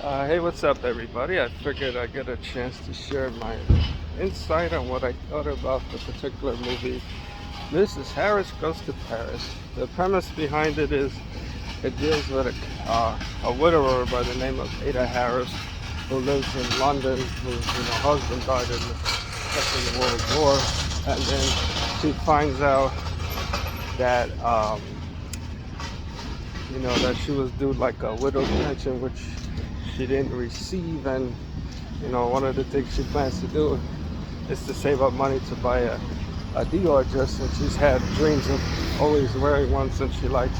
Hey, what's up, everybody? I figured I'd get a chance to share my insight on what I thought about the particular movie, Mrs. Harris Goes to Paris. The premise behind it is it deals with a widower by the name of Ada Harris who lives in London, whose husband died in the Second World War, and then she finds out that that she was due like a widow's pension, which she didn't receive, and one of the things she plans to do is to save up money to buy a Dior dress, and she's had dreams of always wearing one since she liked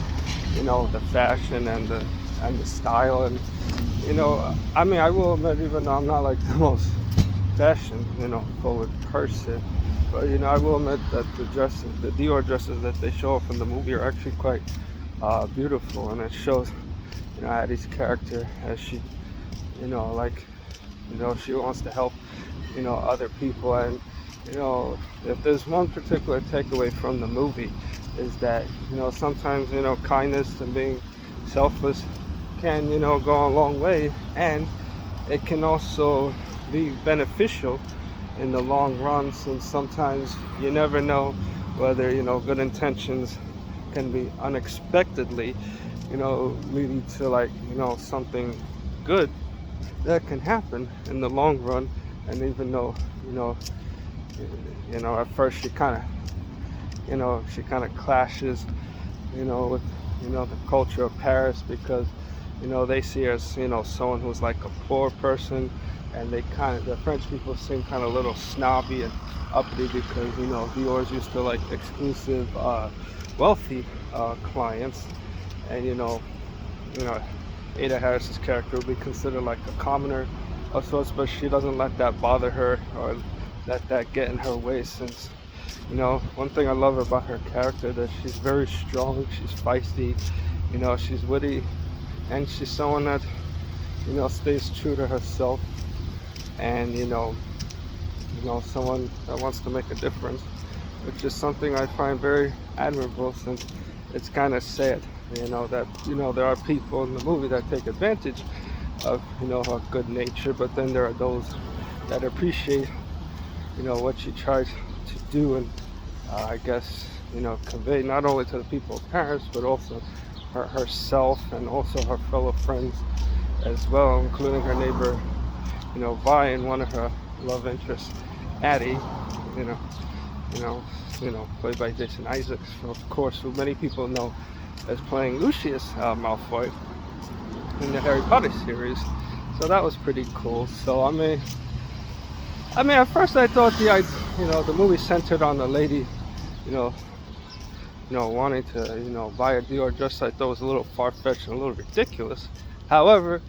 the fashion and the style. And I will admit, even though I'm not like the most fashion forward person, but I will admit that the Dior dresses that they show off in the movie are actually quite beautiful, and it shows Addie's character as she she wants to help other people. And if there's one particular takeaway from the movie, is that sometimes kindness and being selfless can go a long way, and it can also be beneficial in the long run, since sometimes you never know whether good intentions can be unexpectedly leading to something good that can happen in the long run. And even though at first she kind of clashes with the culture of Paris, because they see her as someone who's like a poor person, and the French people seem kind of a little snobby and uppity, because Dior's used to like exclusive wealthy clients. And Ada Harris's character would be considered like a commoner of sorts, but she doesn't let that bother her or let that get in her way, since one thing I love about her character, that she's very strong, she's feisty, she's witty, and she's someone that stays true to herself, and someone that wants to make a difference, which is something I find very admirable, since it's kind of sad that there are people in the movie that take advantage of her good nature, but then there are those that appreciate what she tries to do, and I guess convey not only to the people of Paris, but also herself, and also her fellow friends as well, including her neighbor Vi, and one of her love interests, Addie, you know played by Jason Isaacs, of course, who many people know as playing Lucius Malfoy in the Harry Potter series. So that was pretty cool. So I mean, at first I thought the movie centered on the lady, wanting to buy a Dior dress. I thought was a little far-fetched and a little ridiculous. However,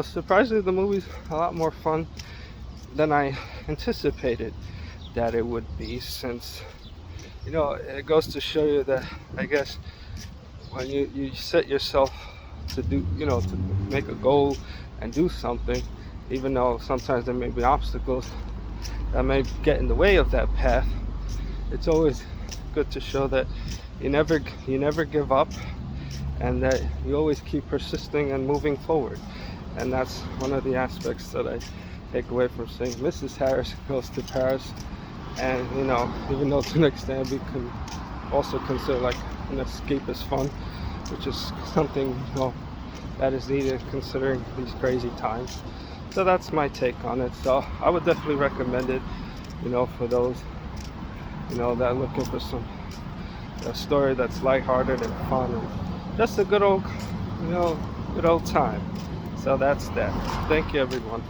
surprisingly, the movie's a lot more fun than I anticipated that it would be, since it goes to show you that, I guess, when you set yourself to do to make a goal and do something, even though sometimes there may be obstacles that may get in the way of that path, it's always good to show that you never give up, and that you always keep persisting and moving forward. And that's one of the aspects that I take away from saying Mrs. Harris Goes to Paris. And even though to an extent we can also consider like an escapist fun, which is something that is needed considering these crazy times. So that's my take on it. So I would definitely recommend it for those that are looking for a story that's lighthearted and fun, and just a good old time. So that's that. Thank you, everyone.